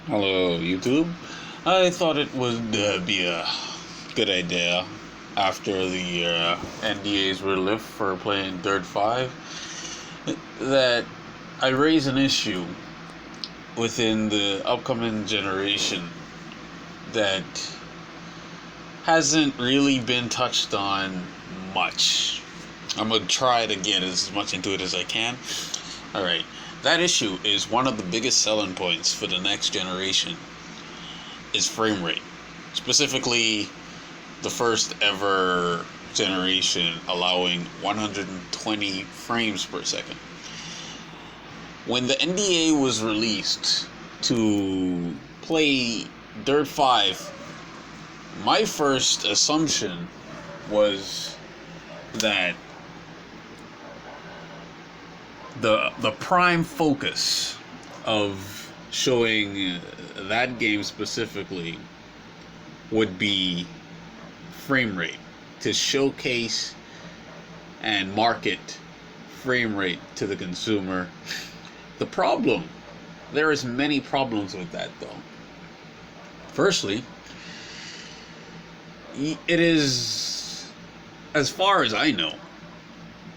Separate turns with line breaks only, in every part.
Hello, YouTube. I thought it would be a good idea after the NDAs were lifted for playing Dirt 5 that I raise an issue within the upcoming generation that hasn't really been touched on much. I'm going to try to get as much into it as I can. Alright, that issue is one of the biggest selling points for the next generation is frame rate. Specifically, the first ever generation allowing 120 frames per second. When the NDA was released to play Dirt 5, my first assumption was that the prime focus of showing that game specifically would be frame rate, to showcase and market frame rate to the consumer. There is many problems with that though. Firstly, it is, as far as I know,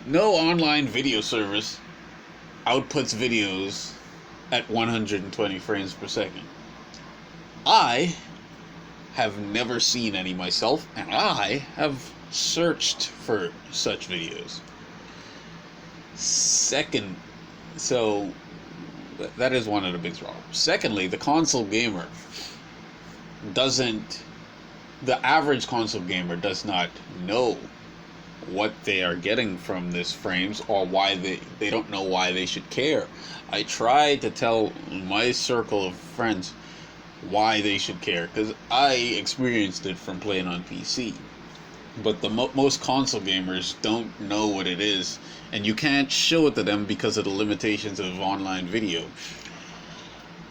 no online video service outputs videos at 120 frames per second. I have never seen any myself, and I have searched for such videos. So that is one of the big problems. Secondly, the average console gamer does not know what they are getting from this frames, or why they don't know why they should care. I try to tell my circle of friends why they should care, because I experienced it from playing on PC. But the most console gamers don't know what it is, and you can't show it to them because of the limitations of online video.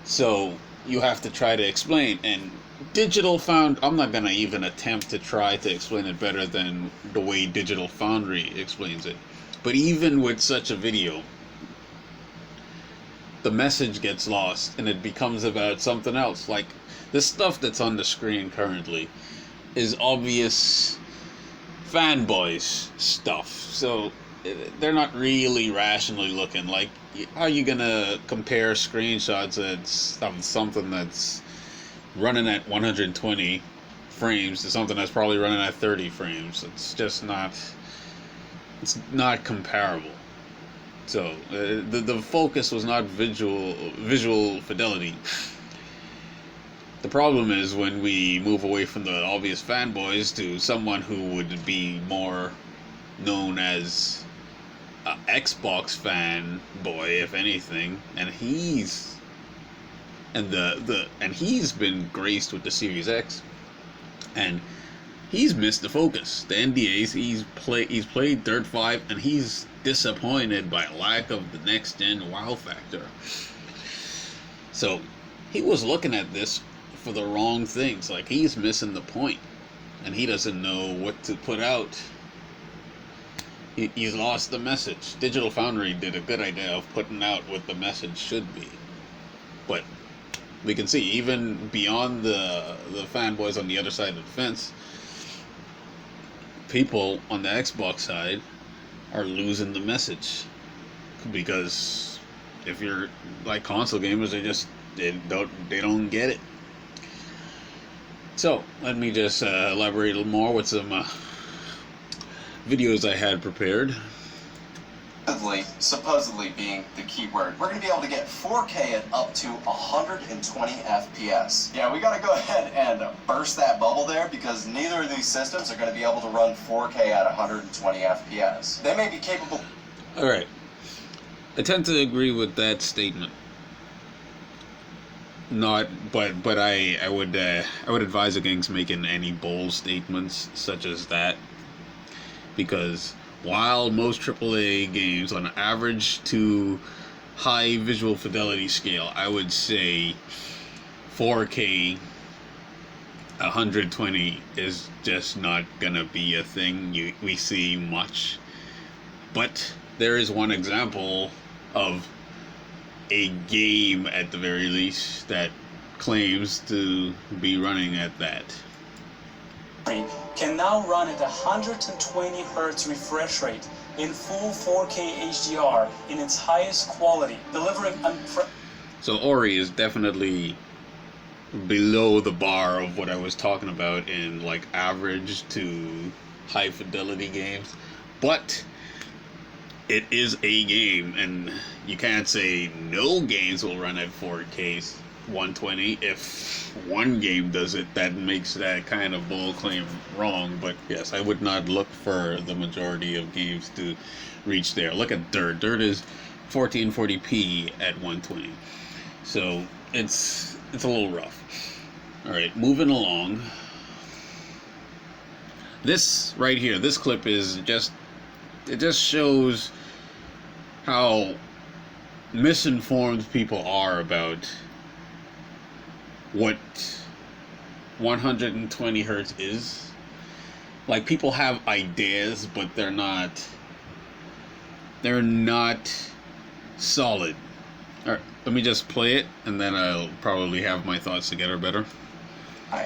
So you have to try to explain, and I'm not gonna even attempt to try to explain it better than the way Digital Foundry explains it. But even with such a video, the message gets lost and it becomes about something else. Like, this stuff that's on the screen currently is obvious fanboys stuff, so they're not really rationally looking. Like, how are you gonna compare screenshots of something that's running at 120 frames to something that's probably running at 30 frames? It's not comparable. So the focus was not visual fidelity. The problem is when we move away from the obvious fanboys to someone who would be more known as an Xbox fanboy, if anything, and he's been graced with the Series X, and he's missed the focus. The NDAs, he's played Dirt 5, and he's disappointed by lack of the next gen wow factor. So he was looking at this for the wrong things. Like, he's missing the point, and he doesn't know what to put out. He's lost the message. Digital Foundry did a good idea of putting out what the message should be, but we can see, even beyond the fanboys on the other side of the fence, people on the Xbox side are losing the message, because if you're like console gamers, they don't get it. So let me just elaborate a little more with some videos I had prepared.
Supposedly being the key word, we're going to be able to get 4K at up to 120 FPS. Yeah, we got to go ahead and burst that bubble there, because neither of these systems are going to be able to run 4K at 120 FPS. They may be capable...
Alright, I tend to agree with that statement. But I would advise against making any bold statements such as that, because while most AAA games on an average to high visual fidelity scale, I would say 4K 120 is just not gonna be a thing we see much. But there is one example of a game, at the very least, that claims to be running at that.
Can now run at 120 Hz refresh rate in full 4K HDR in its highest quality, delivering
So Ori is definitely below the bar of what I was talking about in like average to high fidelity games, but it is a game, and you can't say no games will run at 4K 120. If one game does it, that makes that kind of bold claim wrong. But yes, I would not look for the majority of games to reach there. Look at Dirt. Dirt is 1440p at 120, so it's a little rough. All right, moving along. This right here, this clip is just shows how misinformed people are about what 120 hertz is. Like, people have ideas, but they're not solid. All right, let me just play it, and then I'll probably have my thoughts together better.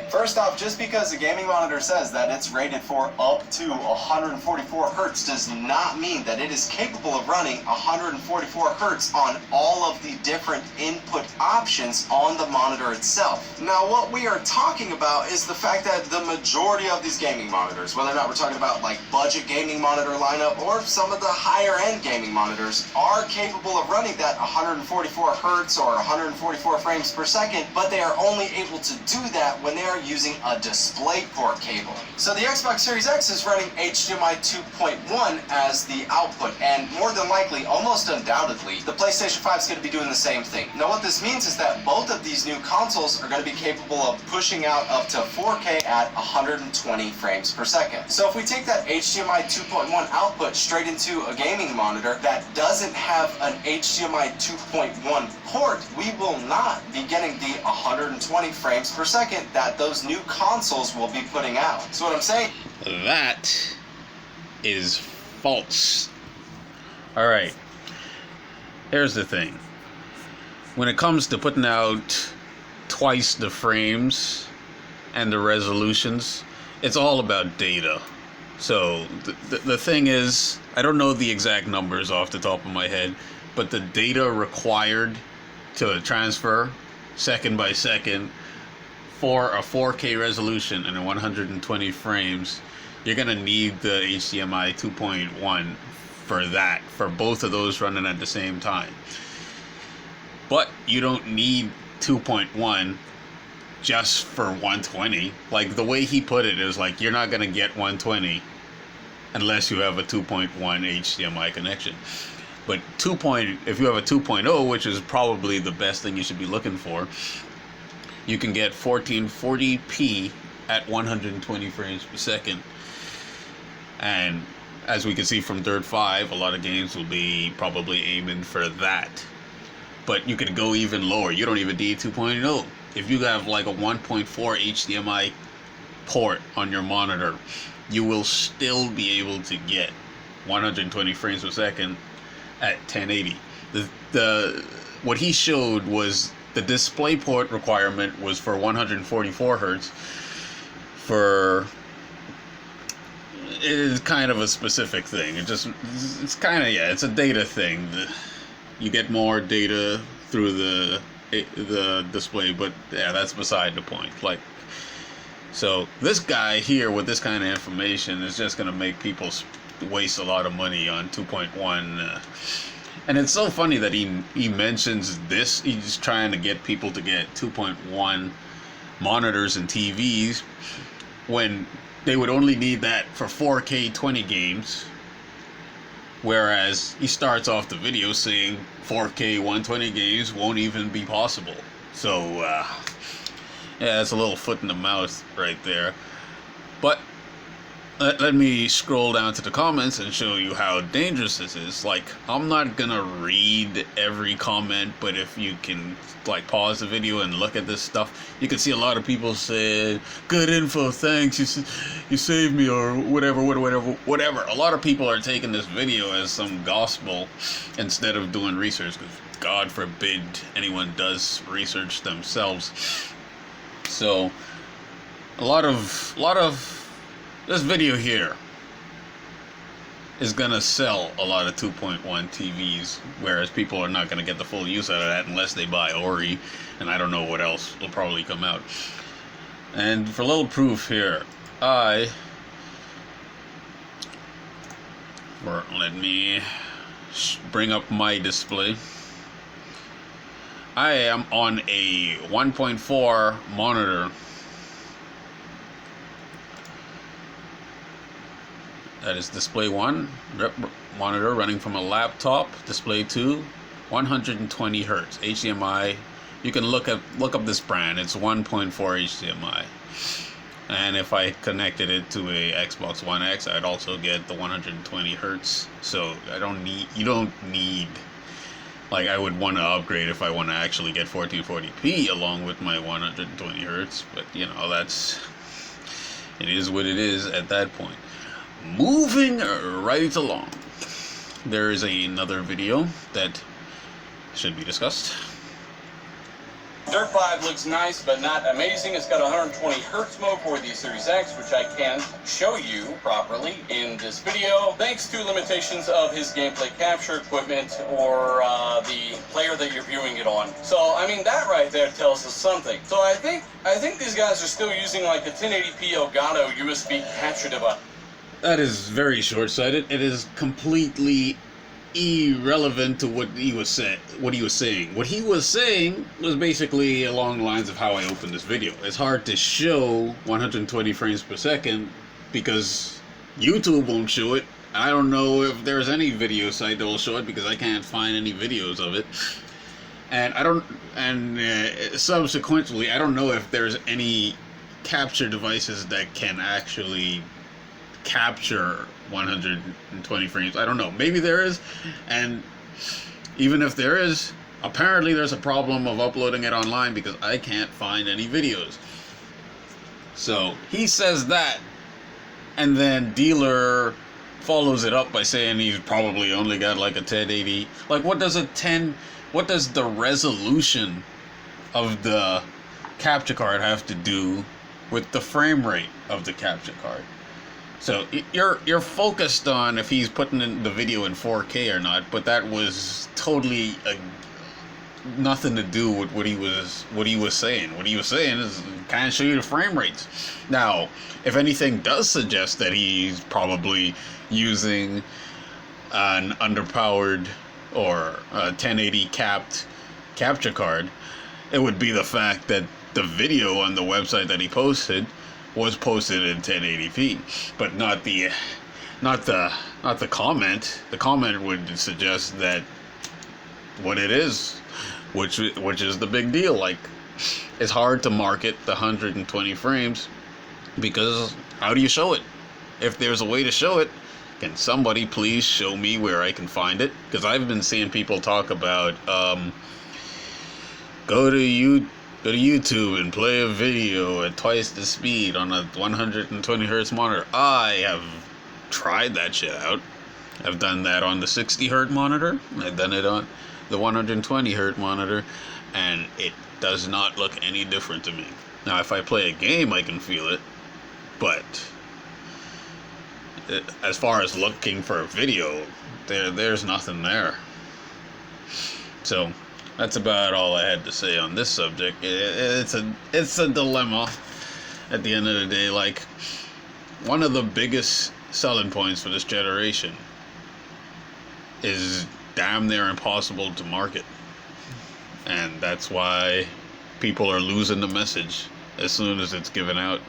First off, just because the gaming monitor says that it's rated for up to 144 Hz does not mean that it is capable of running 144 Hz on all of the different input options on the monitor itself. Now, what we are talking about is the fact that the majority of these gaming monitors, whether or not we're talking about like budget gaming monitor lineup or some of the higher end gaming monitors, are capable of running that 144 Hz or 144 frames per second, but they are only able to do that when they are using a DisplayPort cable. So the Xbox Series X is running HDMI 2.1 as the output, and more than likely, almost undoubtedly, the PlayStation 5 is going to be doing the same thing. Now what this means is that both of these new consoles are going to be capable of pushing out up to 4K at 120 frames per second. So if we take that HDMI 2.1 output straight into a gaming monitor that doesn't have an HDMI 2.1 port, we will not be getting the 120 frames per second that those new consoles will be putting out. So what I'm saying...
That is false. Alright. Here's the thing. When it comes to putting out twice the frames and the resolutions, it's all about data. So the thing is, I don't know the exact numbers off the top of my head, but the data required to transfer second by second for a 4K resolution and a 120 frames, you're gonna need the HDMI 2.1 for that, for both of those running at the same time. But you don't need 2.1 just for 120. Like, the way he put it is like, you're not gonna get 120 unless you have a 2.1 HDMI connection. But if you have a 2.0, which is probably the best thing you should be looking for, you can get 1440p at 120 frames per second. And as we can see from Dirt 5, a lot of games will be probably aiming for that. But you can go even lower. You don't even need 2.0. If you have like a 1.4 HDMI port on your monitor, you will still be able to get 120 frames per second at 1080. What he showed was the DisplayPort requirement was for 144 Hz. For it is kind of a specific thing. It's kind of, yeah, it's a data thing. You get more data through the display, but yeah, that's beside the point. Like, so this guy here with this kind of information is just gonna make people waste a lot of money on 2.1. And it's so funny that he mentions this. He's trying to get people to get 2.1 monitors and TVs when they would only need that for 4K 20 games. Whereas he starts off the video saying 4K 120 games won't even be possible. So, yeah, it's a little foot in the mouth right there. But let me scroll down to the comments and show you how dangerous this is. Like, I'm not gonna read every comment, but if you can like pause the video and look at this stuff, you can see a lot of people say, "Good info, thanks, you saved me," or whatever. A lot of people are taking this video as some gospel instead of doing research, because God forbid anyone does research themselves. So a lot of this video here is gonna sell a lot of 2.1 TVs, whereas people are not gonna get the full use out of that unless they buy Ori, and I don't know what else will probably come out. And for a little proof here, let me bring up my display. I am on a 1.4 monitor. That is display 1 monitor running from a laptop. Display 2, 120 hertz HDMI. You can look up this brand. It's 1.4 HDMI. And if I connected it to a Xbox One X, I'd also get the 120 hertz. So you don't need, like, I would want to upgrade if I want to actually get 1440p along with my 120 hertz. But you know, it is what it is at that point. Moving right along, there is another video that should be discussed.
Dirt 5 looks nice, but not amazing. It's got 120 hertz mode for the Series X, which I can't show you properly in this video, thanks to limitations of his gameplay capture equipment or the player that you're viewing it on. So, I mean, that right there tells us something. So I think these guys are still using like a 1080p Elgato USB capture device.
That is very short-sighted. It is completely irrelevant to what he was saying. What he was saying was basically along the lines of how I opened this video. It's hard to show 120 frames per second because YouTube won't show it. I don't know if there's any video site that will show it because I can't find any videos of it. And subsequently, I don't know if there's any capture devices that can actually capture 120 frames. I don't know. Maybe there is, and even if there is, apparently there's a problem of uploading it online because I can't find any videos. So he says that, and then Dealer follows it up by saying he's probably only got like a 1080. Like, what does the resolution of the capture card have to do with the frame rate of the capture card? So you're focused on if he's putting in the video in 4K or not, but that was totally nothing to do with what he was saying. What he was saying is kind of show you the frame rates. Now, if anything does suggest that he's probably using an underpowered or a 1080 capped capture card, it would be the fact that the video on the website that he posted was posted in 1080p, but not the comment. The comment would suggest that what it is, which is the big deal. Like, it's hard to market the 120 frames because how do you show it? If there's a way to show it, can somebody please show me where I can find it? Because I've been seeing people talk about go to YouTube and play a video at twice the speed on a 120 hertz monitor. I have tried that shit out. I've done that on the 60 hertz monitor. I've done it on the 120 hertz monitor, and it does not look any different to me. Now, if I play a game, I can feel it, but as far as looking for a video, there's nothing there. So that's about all I had to say on this subject. It's a dilemma at the end of the day. Like, one of the biggest selling points for this generation is damn near impossible to market, and that's why people are losing the message as soon as it's given out.